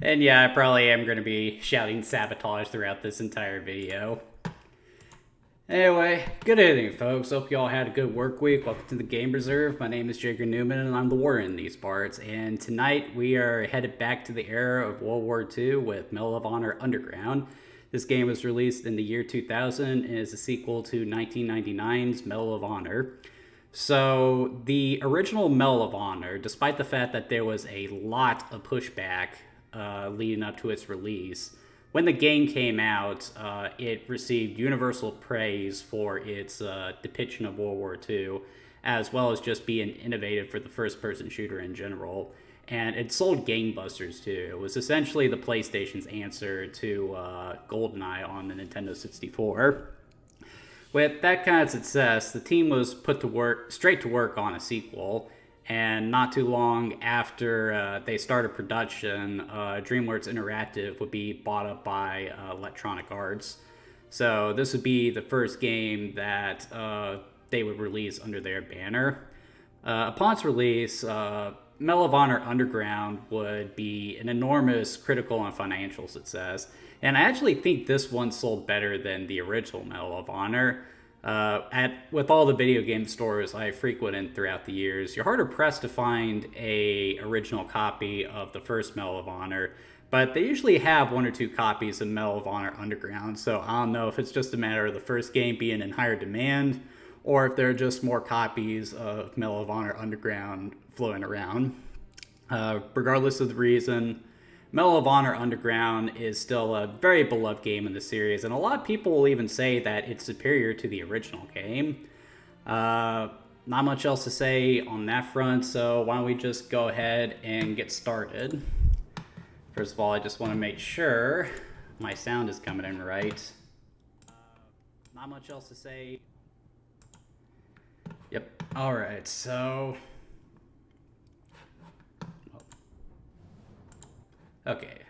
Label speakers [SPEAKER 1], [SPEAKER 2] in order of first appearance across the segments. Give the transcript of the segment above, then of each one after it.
[SPEAKER 1] And yeah, I probably am going to be shouting sabotage throughout this entire video. Anyway, good evening, folks. Hope y'all had a good work week. Welcome to the Game Reserve. My name is Jigger Newman, and I'm the warden in these parts. And tonight, we are headed back to the era of World War II with Medal of Honor Underground. This game was released in the year 2000 and is a sequel to 1999's Medal of Honor. So, the original Medal of Honor, despite the fact that there was a lot of pushback leading up to its release, when the game came out, it received universal praise for its depiction of World War II, as well as just being innovative for the first-person shooter in general. And it sold gangbusters, too. It was essentially the PlayStation's answer to GoldenEye on the Nintendo 64. With that kind of success, the team was put to work, straight to work on a sequel. And not too long after they started production, DreamWorks Interactive would be bought up by Electronic Arts. So this would be the first game that they would release under their banner. Upon its release, Medal of Honor Underground would be an enormous critical and financial success. And I actually think this one sold better than the original Medal of Honor. With all the video game stores I frequented throughout the years, you're harder pressed to find a original copy of the first Medal of Honor, but they usually have one or two copies of Medal of Honor Underground, so I don't know if it's just a matter of the first game being in higher demand, or if there are just more copies of Medal of Honor Underground floating around. Regardless of the reason, Medal of Honor Underground is still a very beloved game in the series, and a lot of people will even say that it's superior to the original game. Not much else to say on that front, so why don't we just go ahead and get started. First of all, I just want to make sure my sound is coming in right. Not much else to say. Yep, alright, so... Okay,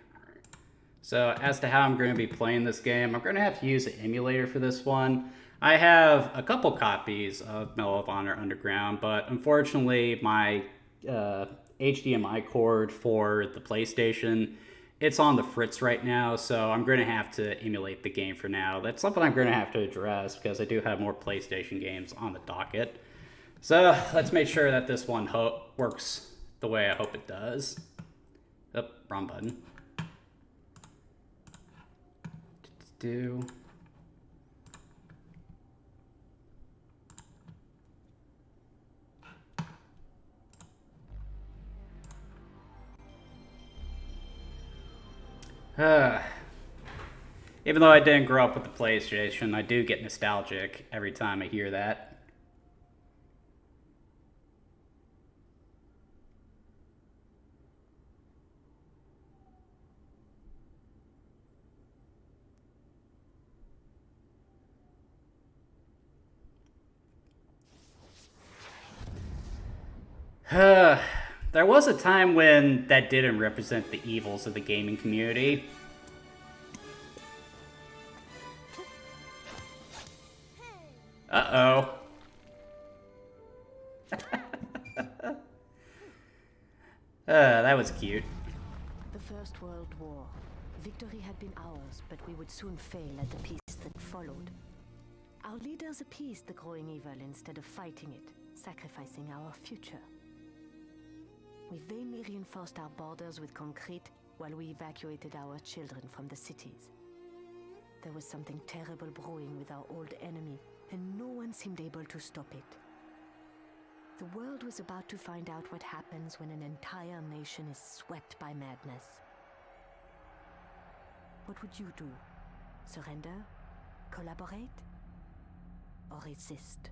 [SPEAKER 1] so as to how I'm going to be playing this game, I'm going to have to use an emulator for this one. I have a couple copies of Medal of Honor Underground, but unfortunately my HDMI cord for the PlayStation, it's on the fritz right now, so I'm going to have to emulate the game for now. That's something I'm going to have to address because I do have more PlayStation games on the docket. So let's make sure that this one works the way I hope it does. Oh, wrong button. Do. Even though I didn't grow up with the PlayStation, I do get nostalgic every time I hear that. There was a time when that didn't represent the evils of the gaming community. Uh-oh. That was cute.
[SPEAKER 2] The First World War. Victory had been ours, but we would soon fail at the peace that followed. Our leaders appeased the growing evil instead of fighting it, sacrificing our future. We vainly reinforced our borders with concrete while we evacuated our children from the cities. There was something terrible brewing with our old enemy, and no one seemed able to stop it. The world was about to find out what happens when an entire nation is swept by madness. What would you do? Surrender? Collaborate? Or resist?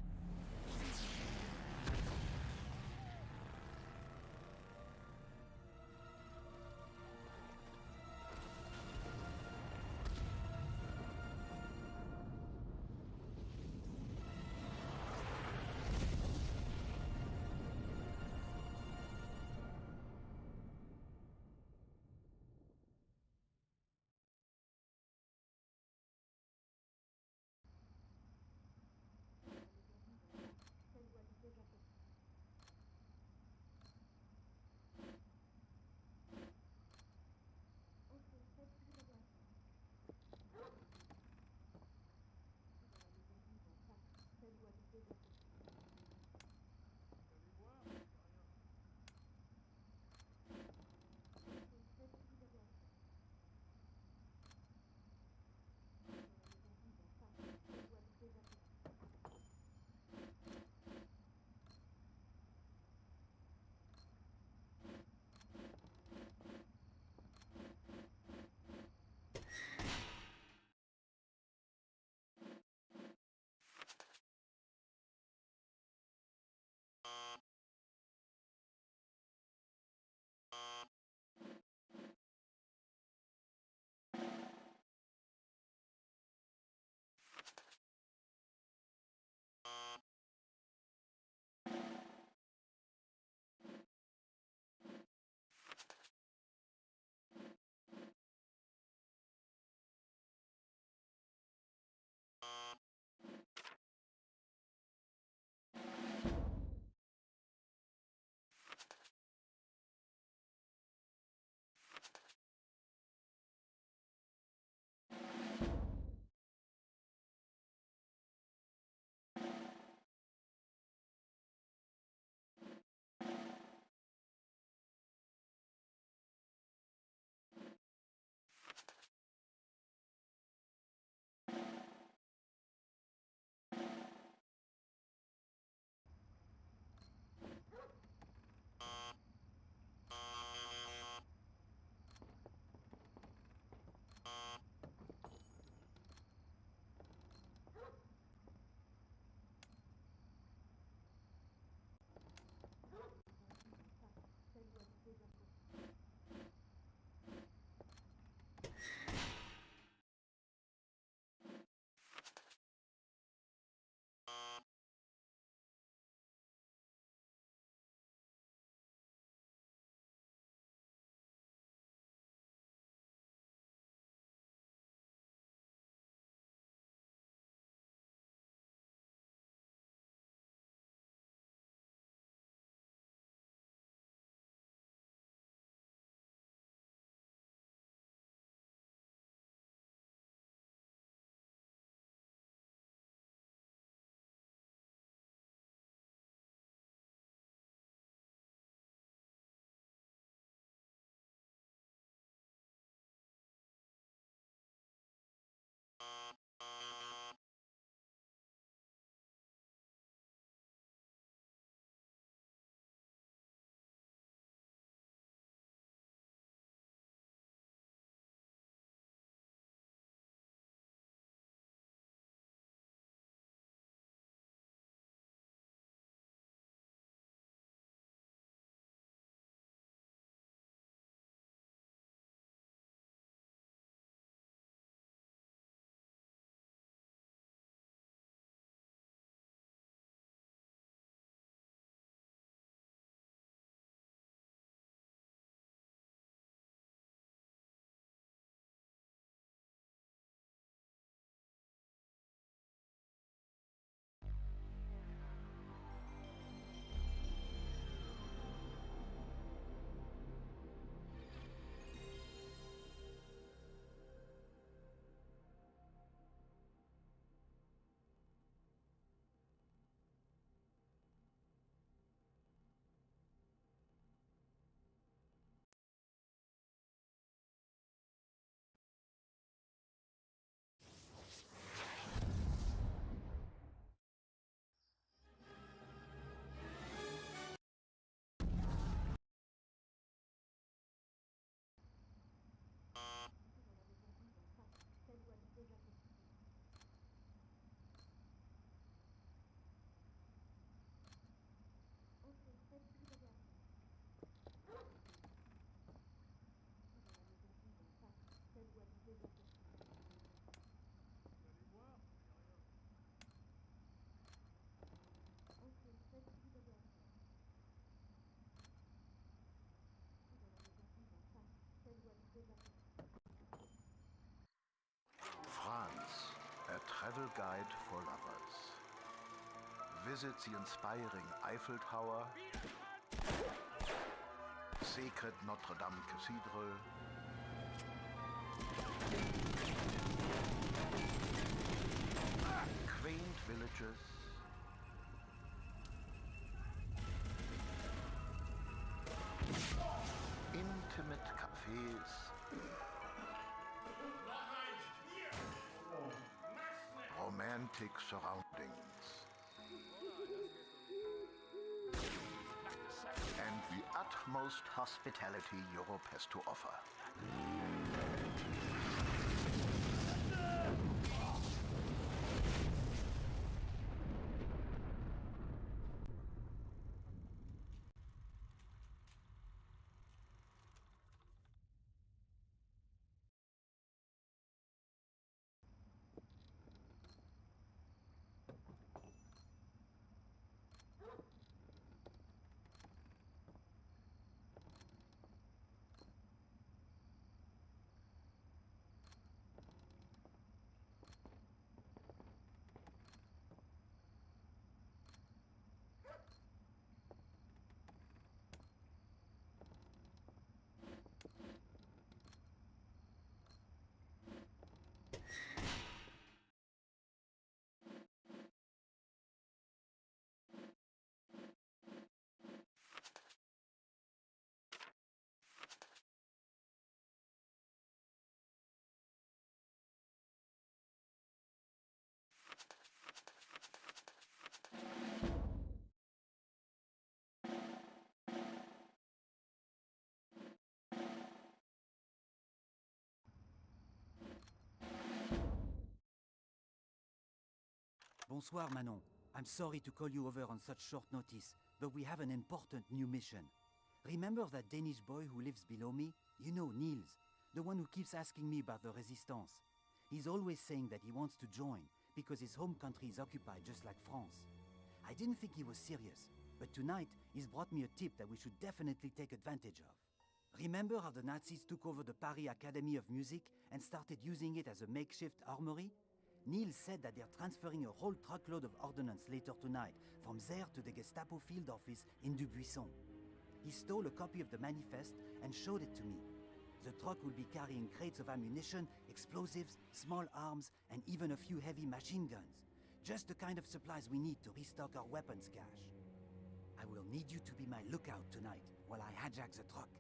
[SPEAKER 3] travel guide for lovers. Visit the inspiring Eiffel Tower, sacred Notre Dame Cathedral, quaint villages, intimate cafes, romantic surroundings, and the utmost hospitality Europe has to offer.
[SPEAKER 4] Bonsoir, Manon. I'm sorry to call you over on such short notice, but we have an important new mission. Remember that Danish boy who lives below me? You know, Niels, the one who keeps asking me about the Resistance. He's always saying that he wants to join, because his home country is occupied just like France. I didn't think he was serious, but tonight he's brought me a tip that we should definitely take advantage of. Remember how the Nazis took over the Paris Academy of Music and started using it as a makeshift armory? Niels said that they're transferring a whole truckload of ordnance later tonight from there to the Gestapo field office in Dubuisson. He stole a copy of the manifest and showed it to me. The truck will be carrying crates of ammunition, explosives, small arms, and even a few heavy machine guns. Just the kind of supplies we need to restock our weapons cache. I will need you to be my lookout tonight while I hijack the truck.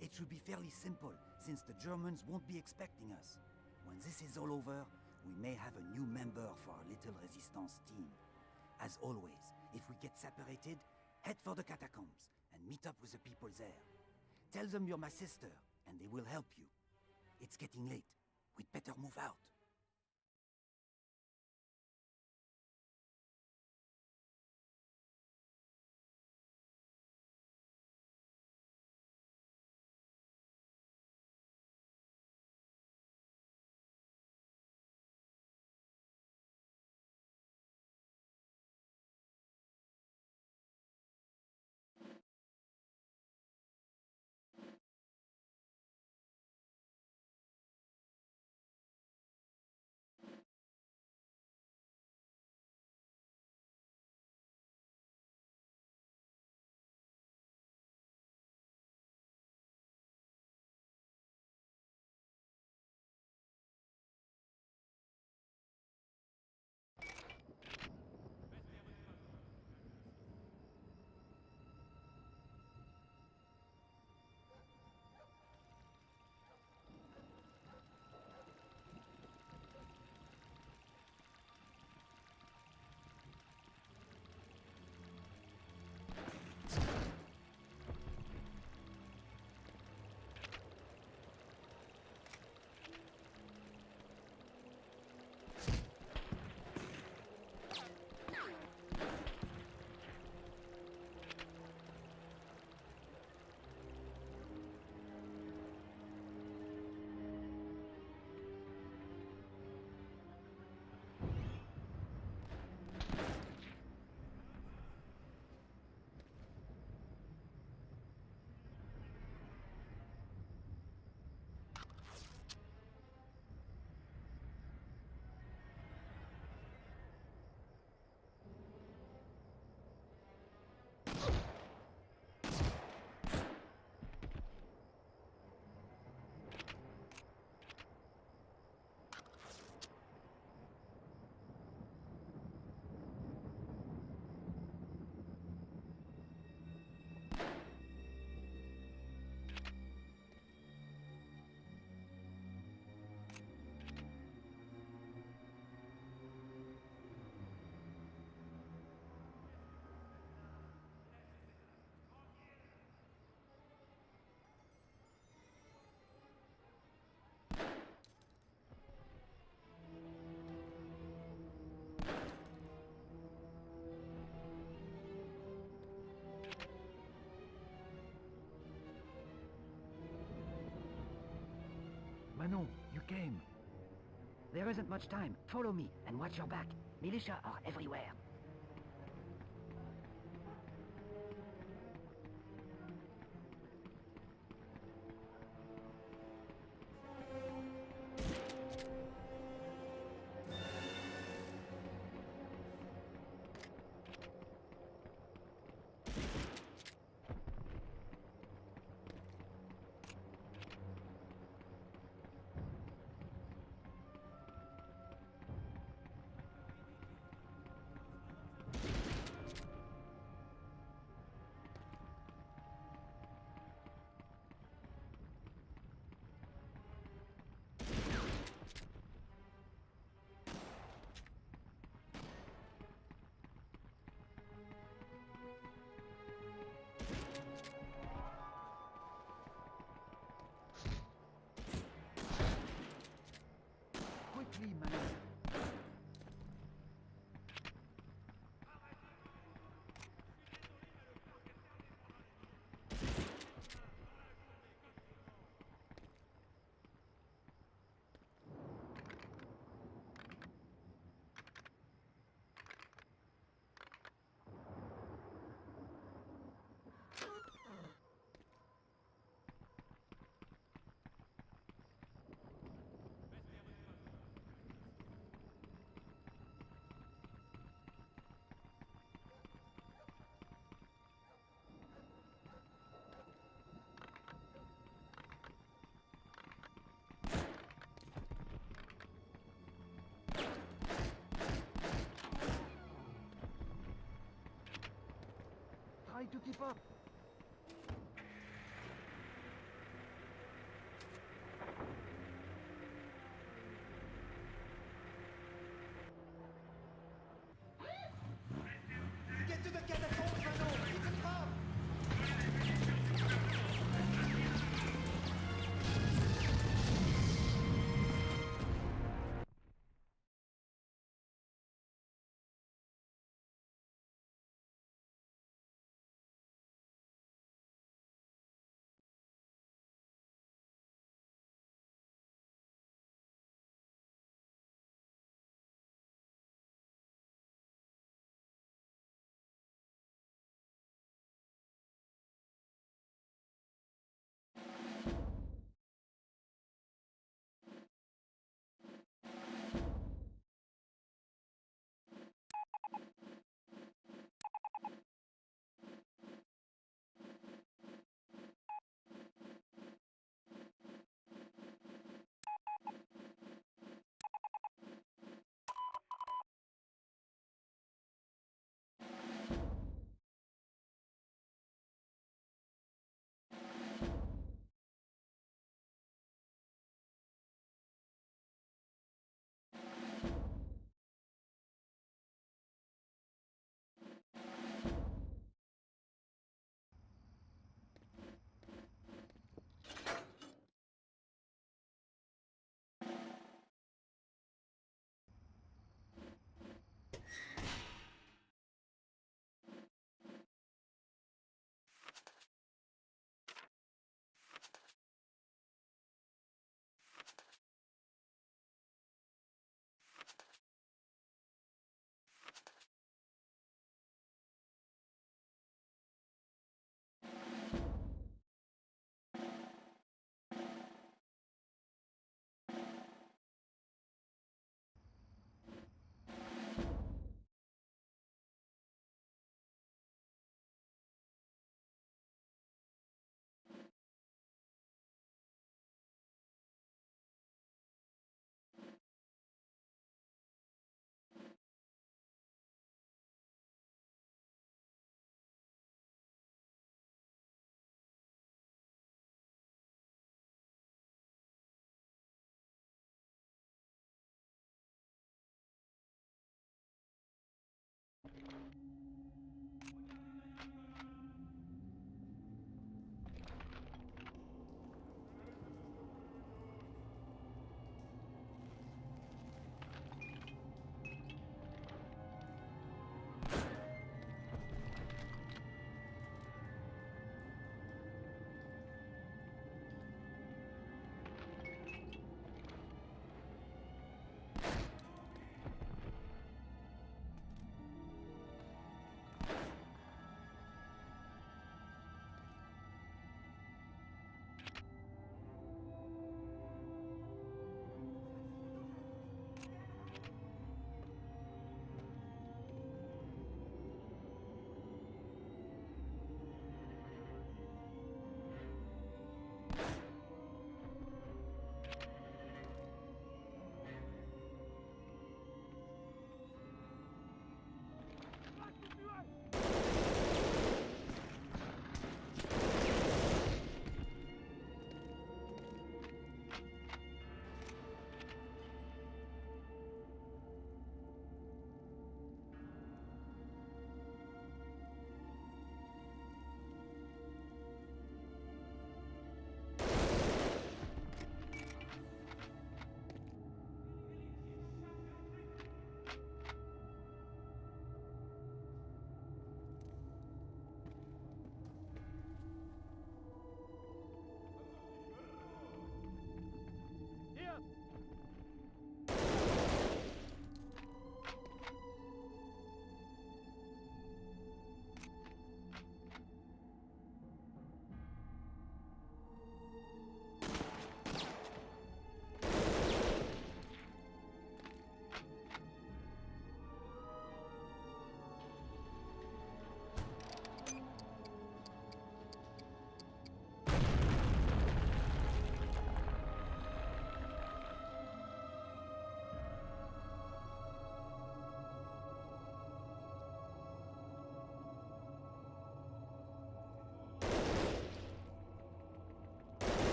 [SPEAKER 4] It should be fairly simple, since the Germans won't be expecting us. When this is all over, we may have a new member for our little resistance team. As always, if we get separated, head for the catacombs and meet up with the people there. Tell them you're my sister, and they will help you. It's getting late. We'd better move out.
[SPEAKER 5] came. There isn't much time. Follow me and watch your back. Militia are everywhere. Quickly, man. Try to keep up.
[SPEAKER 4] Get to the catacombs, Manon! It's a trap!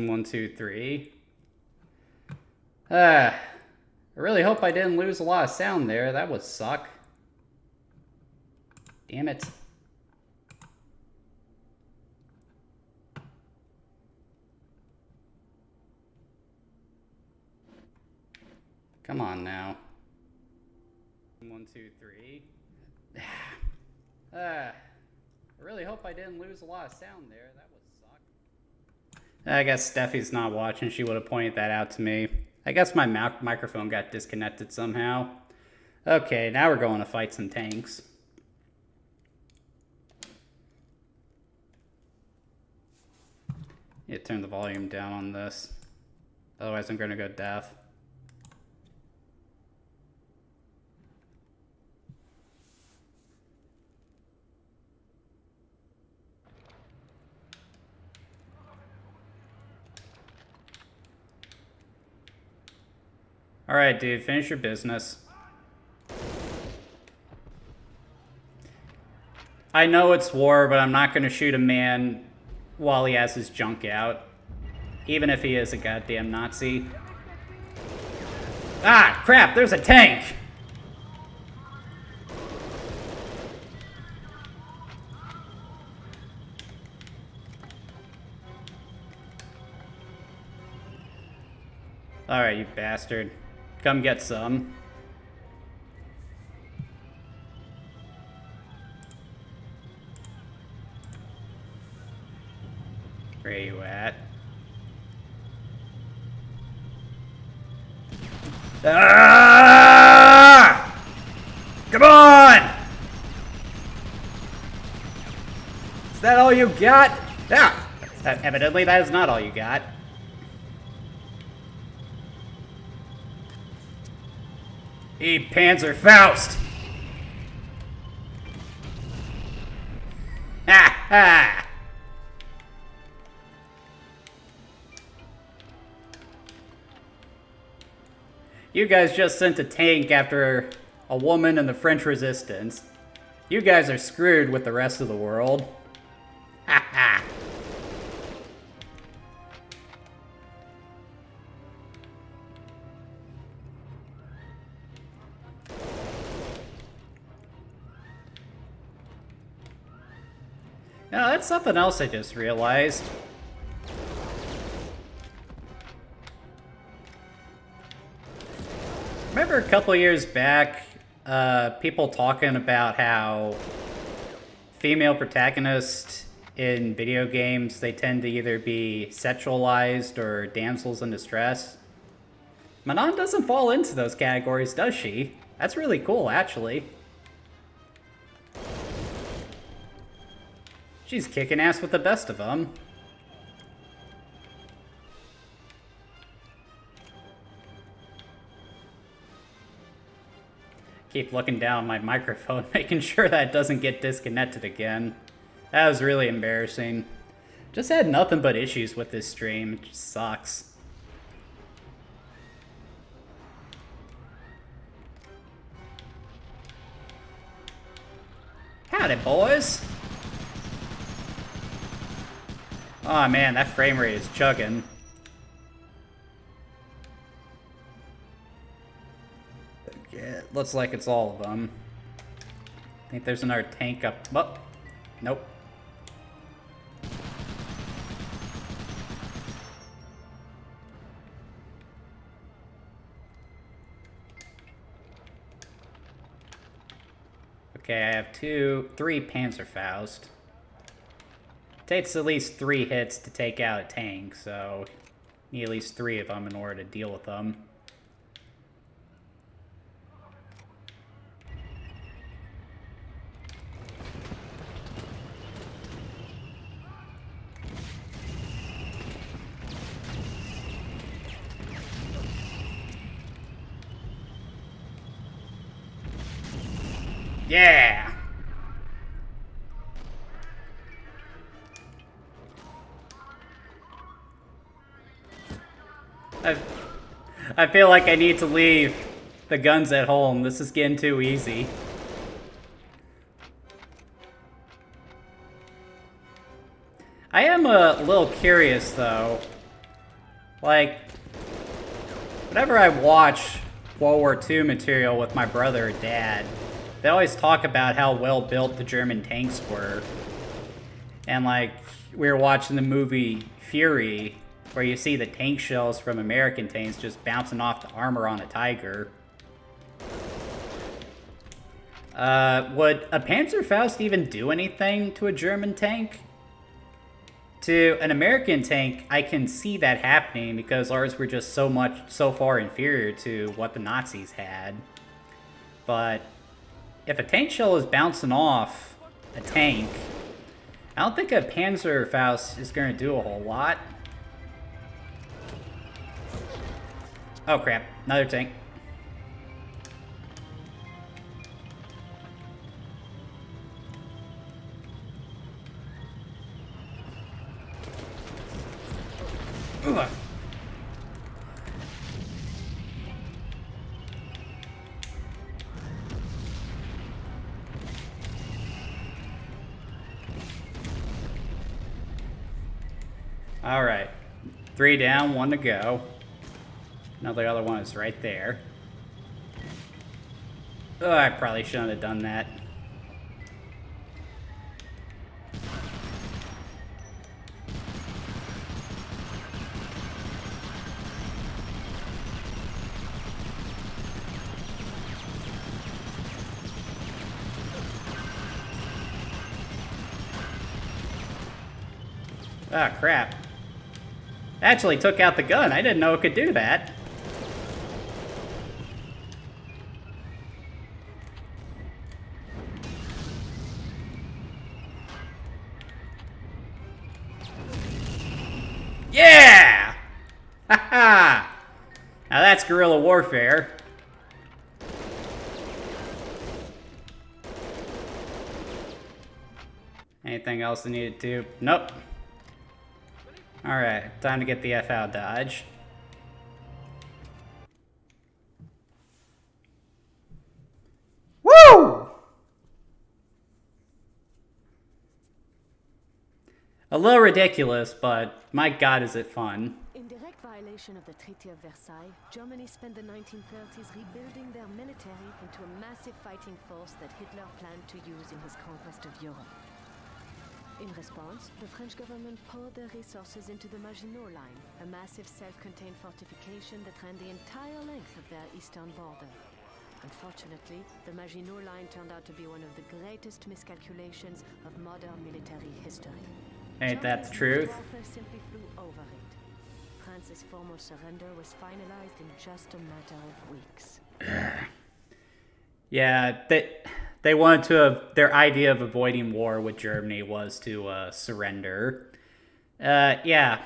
[SPEAKER 1] 1, 2, 3. I really hope I didn't lose a lot of sound there. That would suck. Damn it. Come on now. 1, 2, 3. I really hope I didn't lose a lot of sound there. That would suck. I guess Steffi's not watching. She would have pointed that out to me. I guess my microphone got disconnected somehow. Okay, now we're going to fight some tanks. Yeah, turn the volume down on this. Otherwise I'm going to go deaf. Alright, dude, finish your business. I know it's war, but I'm not gonna shoot a man while he has his junk out. Even if he is a goddamn Nazi. Ah, crap, there's a tank! Alright, you bastard. Come get some. Where are you at? Ah! Come on! Is that all you got? Ah! Evidently that is not all you got. Eat Panzerfaust! Ha ha! You guys just sent a tank after a woman in the French Resistance. You guys are screwed with the rest of the world. Ha ha! Now, that's something else I just realized. Remember a couple years back, people talking about how female protagonists in video games, they tend to either be sexualized or damsels in distress? Manon doesn't fall into those categories, does she? That's really cool, actually. She's kicking ass with the best of them. Keep looking down at my microphone, making sure that it doesn't get disconnected again. That was really embarrassing. Just had nothing but issues with this stream. It just sucks. Howdy, boys. Oh man, that frame rate is chugging. Okay, it looks like it's all of them. I think there's another tank up. Oh, nope. Okay, I have 3 Panzerfaust. Takes at least 3 hits to take out a tank, so need at least 3 of them in order to deal with them. Yeah! I feel like I need to leave the guns at home. This is getting too easy. I am a little curious, though. Like, whenever I watch World War II material with my brother or dad, they always talk about how well built the German tanks were. And like, we were watching the movie Fury, where you see the tank shells from American tanks just bouncing off the armor on a Tiger. Would a Panzerfaust even do anything to a German tank? To an American tank, I can see that happening because ours were just so far inferior to what the Nazis had. But if a tank shell is bouncing off a tank, I don't think a Panzerfaust is going to do a whole lot. Oh crap, another tank. Ugh. All right, 3 down, 1 to go. Now the other one is right there. Oh, I probably shouldn't have done that. Ah, crap. Actually took out the gun. I didn't know it could do that. Yeah! Haha! Now that's guerrilla warfare. Anything else I needed to? Nope. Alright, time to get the F out dodge. Woo! A little ridiculous, but my god is it fun.
[SPEAKER 2] In direct violation of the Treaty of Versailles, Germany spent the 1930s rebuilding their military into a massive fighting force that Hitler planned to use in his conquest of Europe. In response, the French government poured their resources into the Maginot Line, a massive self-contained fortification that ran the entire length of their eastern border. Unfortunately, the Maginot Line turned out to be one of the greatest miscalculations of modern military history.
[SPEAKER 1] Ain't that the truth?
[SPEAKER 2] Warfare simply flew over it. France's formal surrender was finalized in just a matter of weeks.
[SPEAKER 1] Yeah, they wanted to. Their idea of avoiding war with Germany was to surrender. Yeah,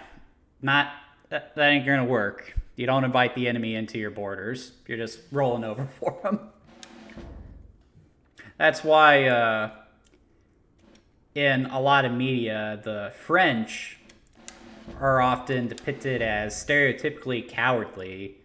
[SPEAKER 1] not that ain't gonna work. You don't invite the enemy into your borders. You're just rolling over for them. That's why in a lot of media, the French are often depicted as stereotypically cowardly.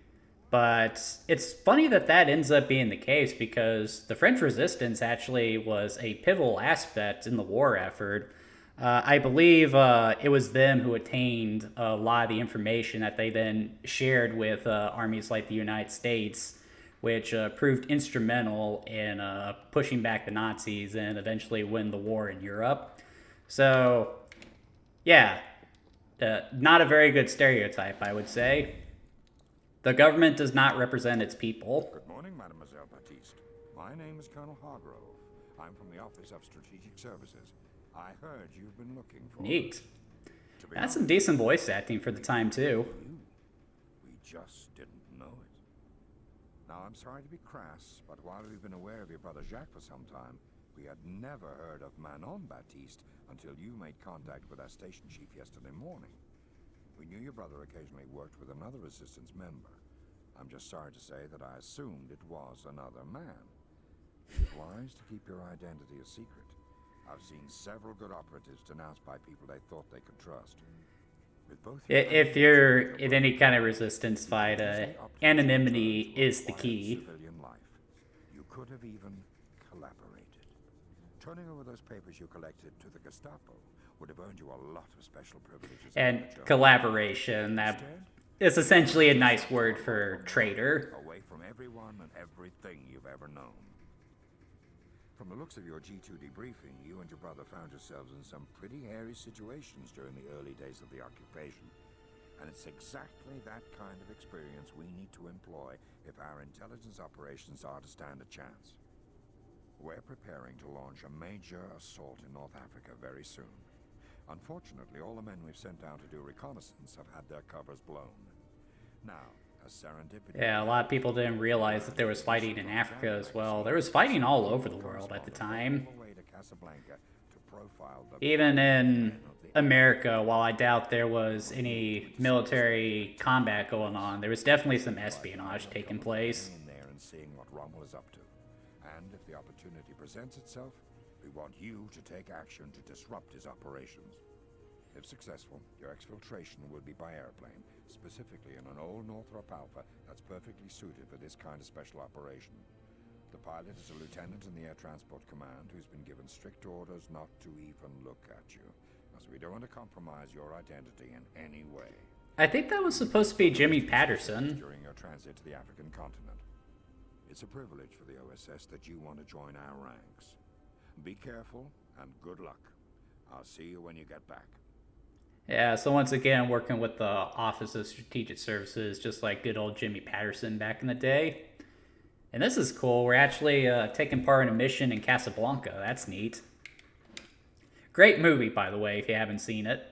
[SPEAKER 1] But it's funny that that ends up being the case because the French resistance actually was a pivotal aspect in the war effort. I believe it was them who attained a lot of the information that they then shared with armies like the United States, which proved instrumental in pushing back the Nazis and eventually win the war in Europe. So, yeah, not a very good stereotype, I would say. The government does not represent its people.
[SPEAKER 6] Good morning, Mademoiselle Baptiste. My name is Colonel Hargrove. I'm from the Office of Strategic Services. I heard you've been looking for...
[SPEAKER 1] Neat. That's some decent voice acting for the time, too.
[SPEAKER 6] We just didn't know it. Now, I'm sorry to be crass, but while we've been aware of your brother Jacques for some time, we had never heard of Manon Baptiste until you made contact with our station chief yesterday morning. We knew your brother occasionally worked with another resistance member. I'm just sorry to say that I assumed it was another man. It's wise to keep your identity a secret. I've seen several good operatives denounced by people they thought they could trust. With both
[SPEAKER 1] if you're in any kind of resistance fight, anonymity is the key.
[SPEAKER 6] Civilian life. You could have even collaborated. Turning over those papers you collected to the Gestapo would have earned you a lot of special privileges.
[SPEAKER 1] And collaboration, that It's essentially a nice word for traitor.
[SPEAKER 6] Away from everyone and everything you've ever known. From the looks of your G2 debriefing, you and your brother found yourselves in some pretty hairy situations during the early days of the occupation. And it's exactly that kind of experience we need to employ if our intelligence operations are to stand a chance. We're preparing to launch a major assault in North Africa very soon. Unfortunately, all the men we've sent down to do reconnaissance have had their covers blown. Now, as serendipity...
[SPEAKER 1] Yeah, a lot of people didn't realize that there was fighting in Africa as well. There was fighting all over the world at the time. Even in America, while I doubt there was any military combat going on, there was definitely some espionage taking place.
[SPEAKER 6] In there and seeing what Rommel is up to. And if the opportunity presents itself, we want you to take action to disrupt his operations. If successful, your exfiltration will be by airplane, specifically in an old Northrop Alpha that's perfectly suited for this kind of special operation. The pilot is a lieutenant in the Air Transport Command who's been given strict orders not to even look at you, as we don't want to compromise your identity in any way.
[SPEAKER 1] I think that was supposed to be Jimmy Patterson.
[SPEAKER 6] During your transit to the African continent. It's a privilege for the OSS that you want to join our ranks. Be careful and good luck. I'll see you when you get back.
[SPEAKER 1] Yeah, so once again, working with the Office of Strategic Services, just like good old Jimmy Patterson back in the day. And this is cool. We're actually taking part in a mission in Casablanca. That's neat. Great movie, by the way, if you haven't seen it.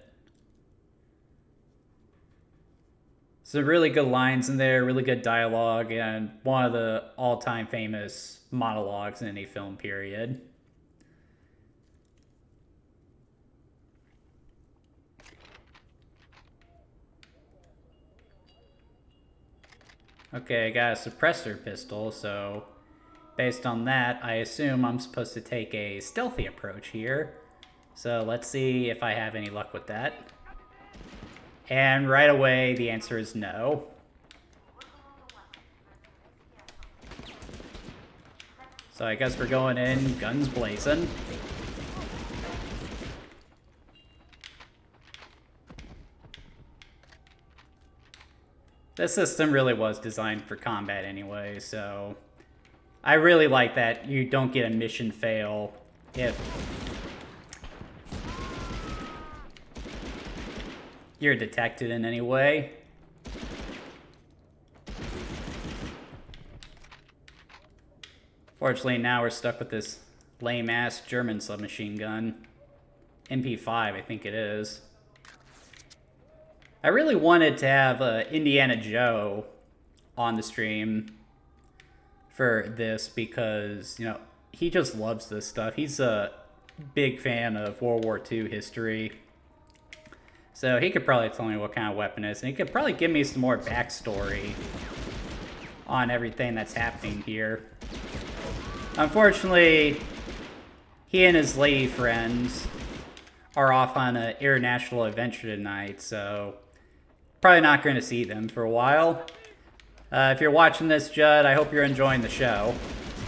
[SPEAKER 1] Some really good lines in there, really good dialogue, and one of the all-time famous monologues in any film period. Okay, I got a suppressor pistol, so based on that, I assume I'm supposed to take a stealthy approach here. So let's see if I have any luck with that. And right away, the answer is no. So I guess we're going in, guns blazing. This system really was designed for combat anyway, so I really like that you don't get a mission fail if you're detected in any way. Fortunately, now we're stuck with this lame-ass German submachine gun. MP5, I think it is. I really wanted to have Indiana Joe on the stream for this because, you know, he just loves this stuff. He's a big fan of World War II history. So he could probably tell me what kind of weapon it is, and he could probably give me some more backstory on everything that's happening here. Unfortunately, he and his lady friends are off on an international adventure tonight, so probably not going to see them for a while. If you're watching this, Judd, I hope you're enjoying the show.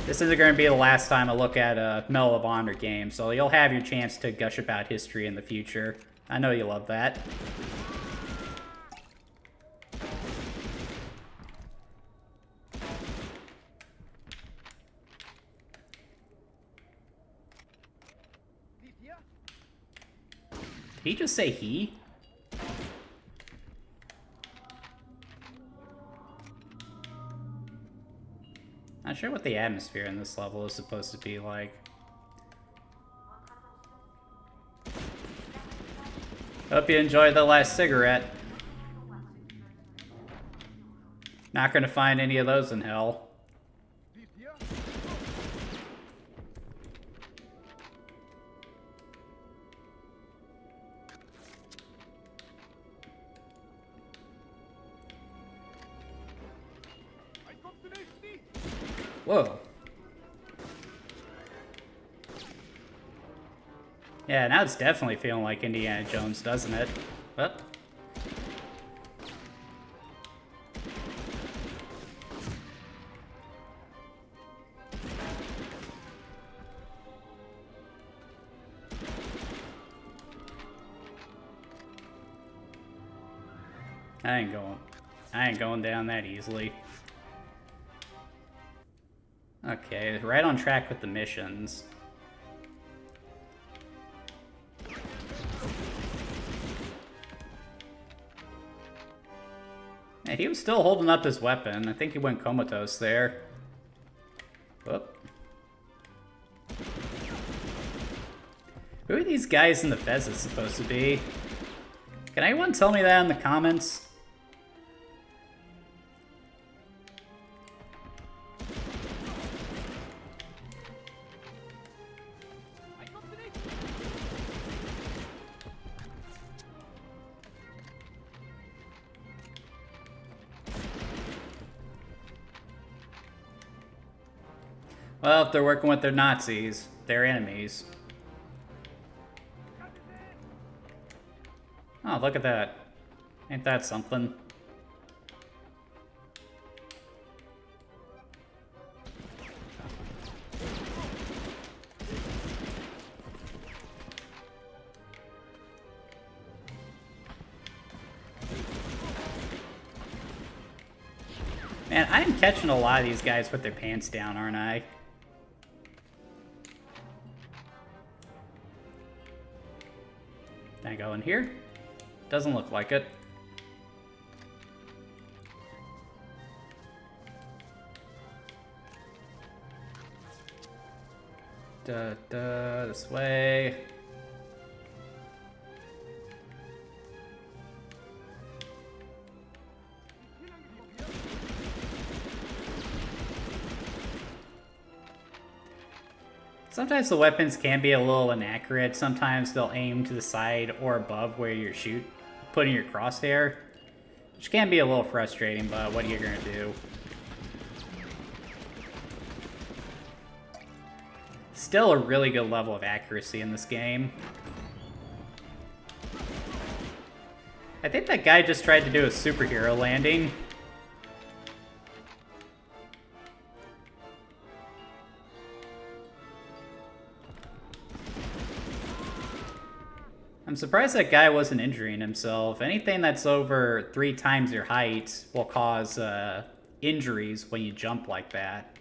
[SPEAKER 1] This isn't going to be the last time I look at a Medal of Honor game, so you'll have your chance to gush about history in the future. I know you love that. Did he just say he? Not sure what the atmosphere in this level is supposed to be like. Hope you enjoyed the last cigarette. Not gonna find any of those in hell. Whoa. Yeah, now it's definitely feeling like Indiana Jones, doesn't it? What? I ain't going. I ain't going down that easily. Okay, right on track with the missions. Yeah, he was still holding up his weapon. I think he went comatose there. Whoop. Who are these guys in the Fezes supposed to be? Can anyone tell me that in the comments? Well, if they're working with their Nazis, they're enemies. Oh, look at that. Ain't that something? Man, I'm catching a lot of these guys with their pants down, aren't I? Can I go in here? Doesn't look like it. This way. Sometimes the weapons can be a little inaccurate. Sometimes they'll aim to the side or above where you're putting your crosshair, which can be a little frustrating, but what are you gonna do? Still a really good level of accuracy in this game. I think that guy just tried to do a superhero landing. I'm surprised that guy wasn't injuring himself. Anything that's over 3 times your height will cause injuries when you jump like that.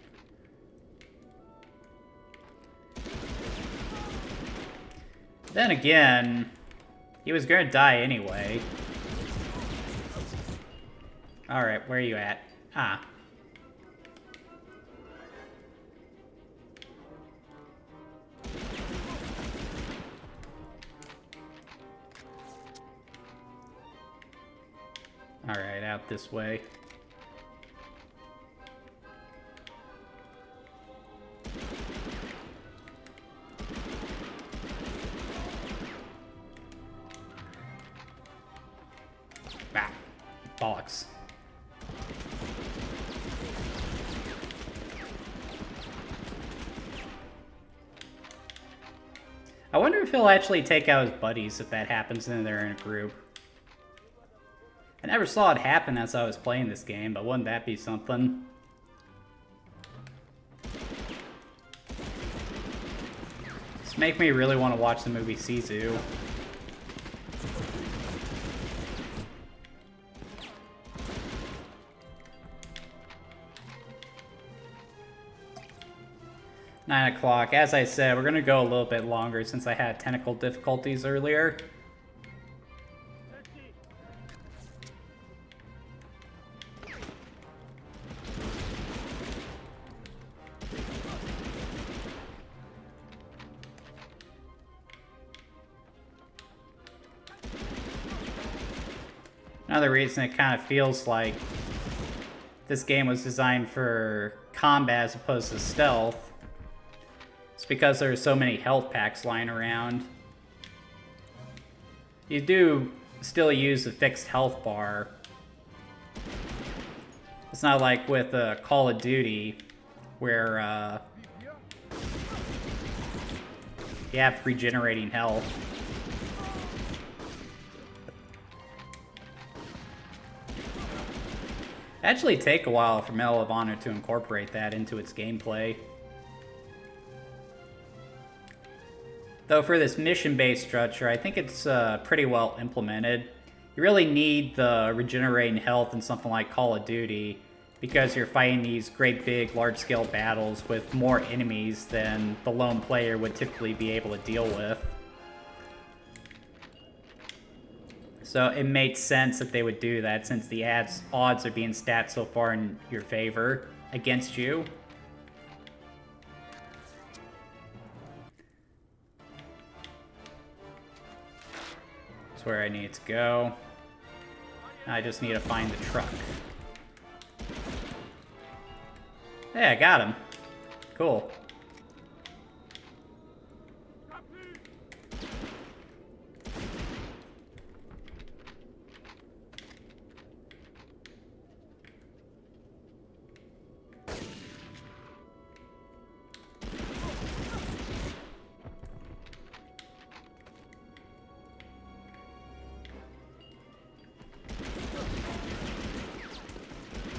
[SPEAKER 1] Then again, he was gonna die anyway. Alright, where are you at? Ah. Alright, out this way. Ah, bollocks. I wonder if he'll actually take out his buddies if that happens and they're in a group. I never saw it happen as I was playing this game, but wouldn't that be something? This make me really want to watch the movie Sisu. Nine o'clock. As I said, we're gonna go a little bit longer since I had technical difficulties earlier. Another reason it kind of feels like this game was designed for combat as opposed to stealth is because there are so many health packs lying around. You do still use a fixed health bar. It's not like with Call of Duty where you have regenerating health. Actually take a while for Medal of Honor to incorporate that into its gameplay. Though for this mission-based structure, I think it's pretty well implemented. You really need the regenerating health in something like Call of Duty because you're fighting these great big large-scale battles with more enemies than the lone player would typically be able to deal with. So it made sense that they would do that since the odds are being stacked so far in your favor against you. That's where I need to go. I just need to find the truck. Hey, I got him. Cool.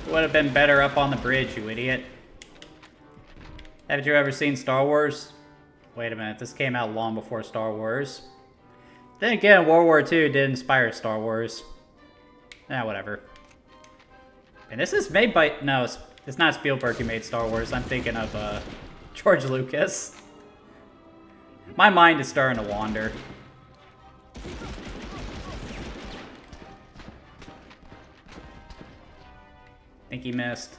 [SPEAKER 1] Would have been better up on the bridge, you idiot. Haven't you ever seen Star Wars? Wait a minute, this came out long before Star Wars. Then again, World War II did inspire Star Wars. Whatever. And this is made by... No, it's not Spielberg who made Star Wars. I'm thinking of George Lucas. My mind is starting to wander. I think he missed.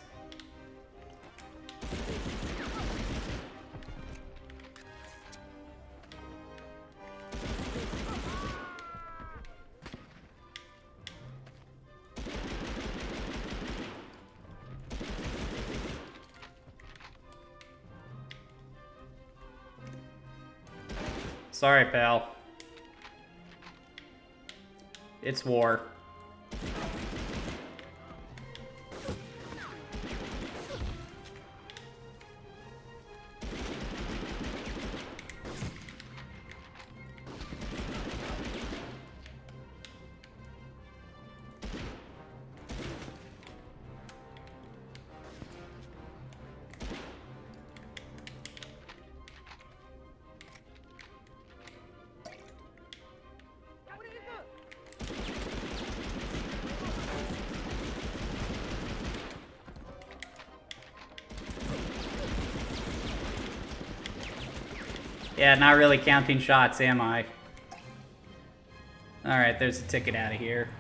[SPEAKER 1] Sorry, pal. It's war. Yeah, not really counting shots, am I? Alright, there's the ticket out of here.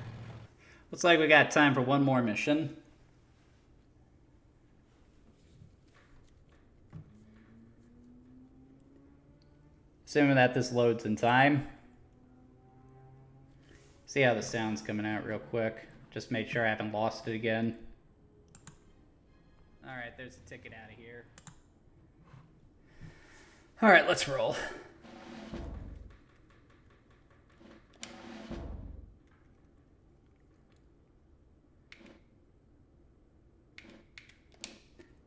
[SPEAKER 1] Looks like we got time for one more mission. Assuming that this loads in time. See how the sound's coming out real quick. Just make sure I haven't lost it again. Alright, there's the ticket out of here. Alright, let's roll.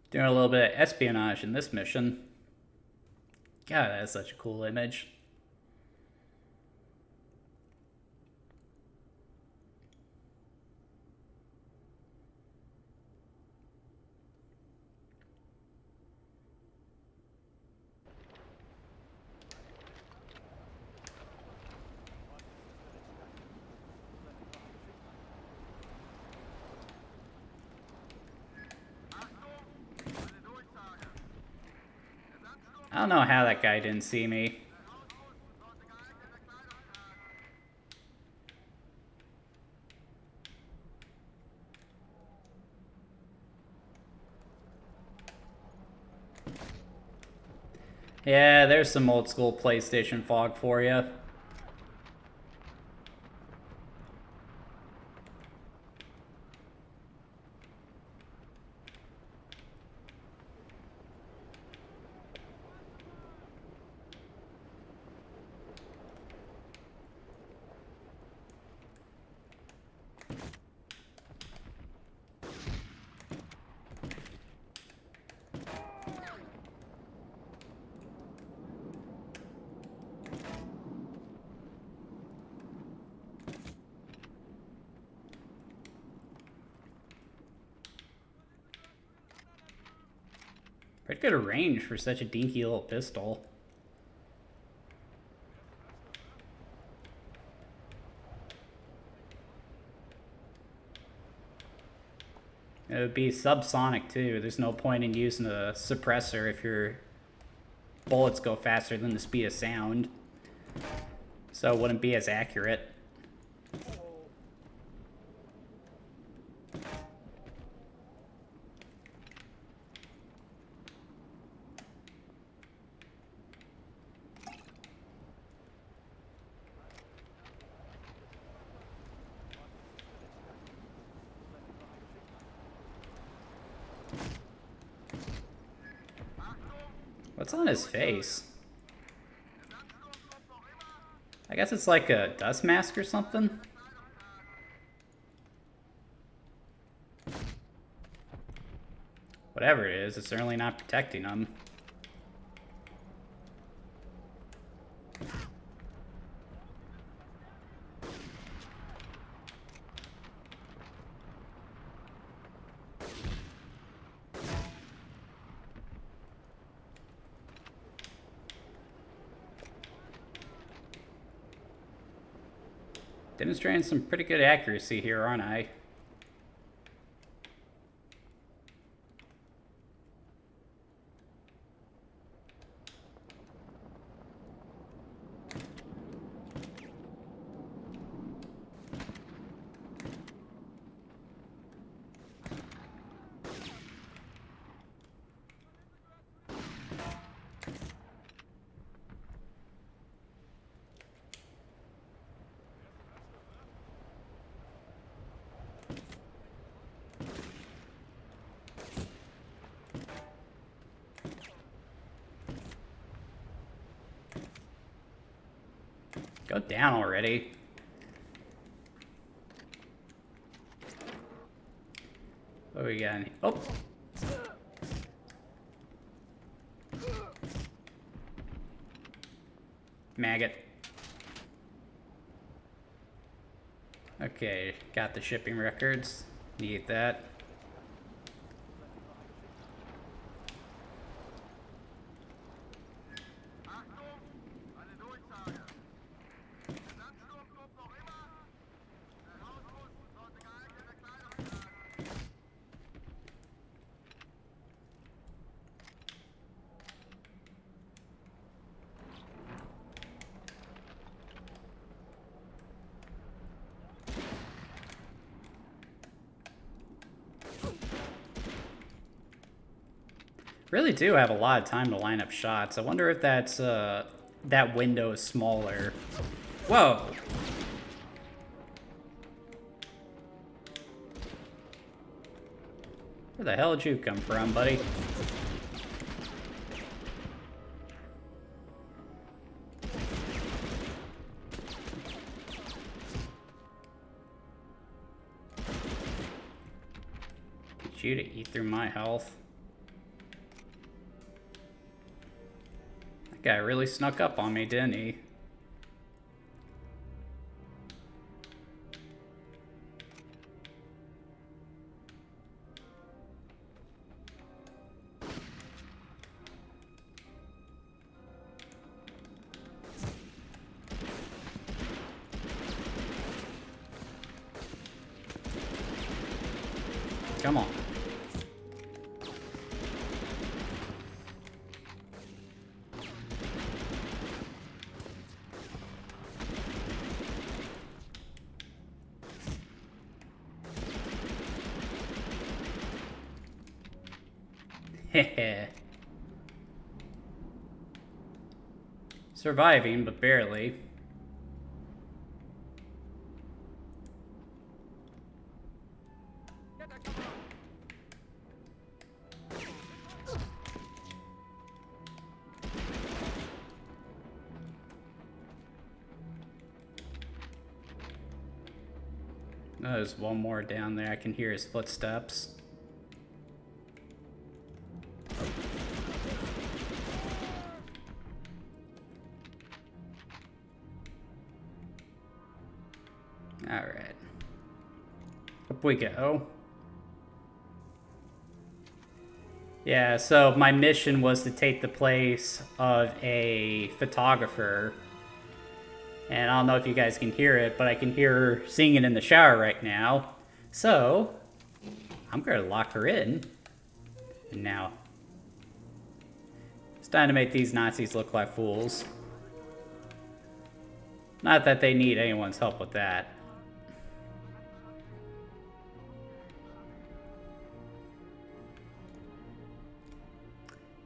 [SPEAKER 1] Doing a little bit of espionage in this mission. God, that is such a cool image. I don't know how that guy didn't see me. Yeah, there's some old school PlayStation fog for you. Pretty good range for such a dinky little pistol. It would be subsonic too. There's no point in using a suppressor if your bullets go faster than the speed of sound. So it wouldn't be as accurate. What's on his face? I guess it's like a dust mask or something. Whatever it is, it's certainly not protecting him. Demonstrating some pretty good accuracy here, aren't I? Go down already. What we got? Oh! Maggot. Okay, got the shipping records. Need that. Really do have a lot of time to line up shots. I wonder if that's that window is smaller. Whoa! Where the hell did you come from, buddy? Get you to eat through my health. That guy really snuck up on me, didn't he? Come on. Heh. Surviving, but barely. Oh, there's one more down there. I can hear his footsteps. Alright. Up we go. Yeah, so my mission was to take the place of a photographer. And I don't know if you guys can hear it, but I can hear her singing in the shower right now. So, I'm going to lock her in. And now, it's time to make these Nazis look like fools. Not that they need anyone's help with that.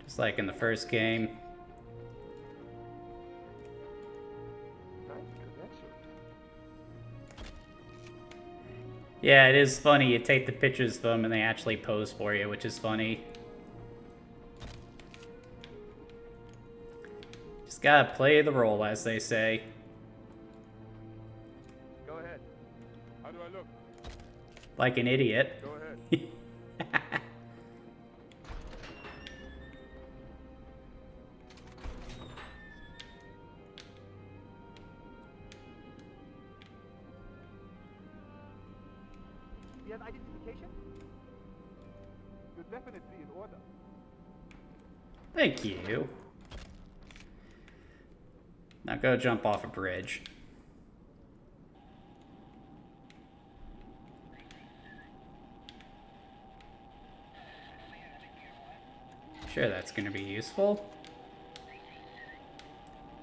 [SPEAKER 1] Just like in the first game. Yeah, it is funny. You take the pictures of them and they actually pose for you, which is funny. Just gotta play the role, as they say.
[SPEAKER 7] Go ahead. How do I look?
[SPEAKER 1] Like an idiot.
[SPEAKER 7] Go ahead.
[SPEAKER 8] You have identification? You're definitely in order.
[SPEAKER 1] Thank you. Now go jump off a bridge. Sure, that's going to be useful.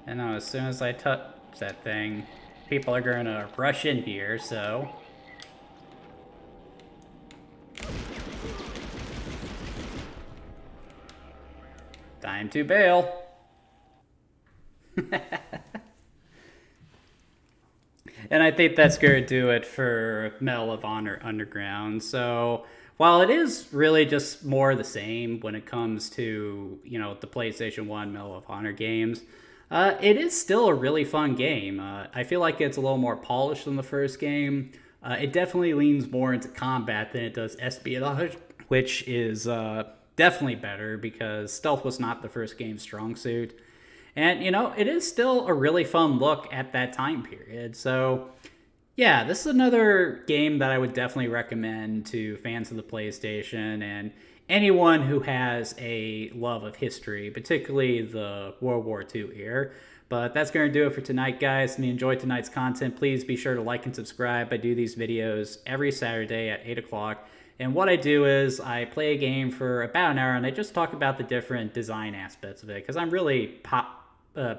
[SPEAKER 1] And now as soon as I touch that thing, people are going to rush in here, so... Time to bail. And I think that's going to do it for Medal of Honor Underground. So while it is really just more the same when it comes to, you know, the PlayStation 1 Medal of Honor games, it is still a really fun game. I feel like it's a little more polished than the first game. It definitely leans more into combat than it does espionage, which is definitely better because stealth was not the first game's strong suit. And, you know, it is still a really fun look at that time period. So, yeah, this is another game that I would definitely recommend to fans of the PlayStation and anyone who has a love of history, particularly the World War II era. But that's going to do it for tonight, guys. If you enjoyed tonight's content, please be sure to like and subscribe. I do these videos every Saturday at 8 o'clock. And what I do is I play a game for about an hour and I just talk about the different design aspects of it because I'm really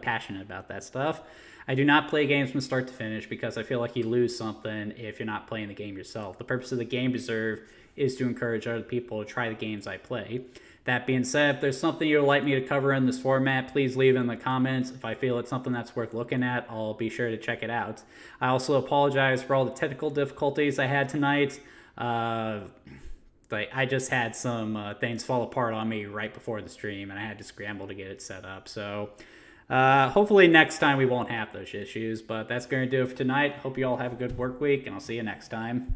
[SPEAKER 1] passionate about that stuff. I do not play games from start to finish because I feel like you lose something if you're not playing the game yourself. The purpose of the Game Reserve is to encourage other people to try the games I play. That being said, if there's something you'd like me to cover in this format, please leave it in the comments. If I feel it's something that's worth looking at, I'll be sure to check it out. I also apologize for all the technical difficulties I had tonight. I just had some things fall apart on me right before the stream, and I had to scramble to get it set up. So hopefully next time we won't have those issues, but that's going to do it for tonight. Hope you all have a good work week, and I'll see you next time.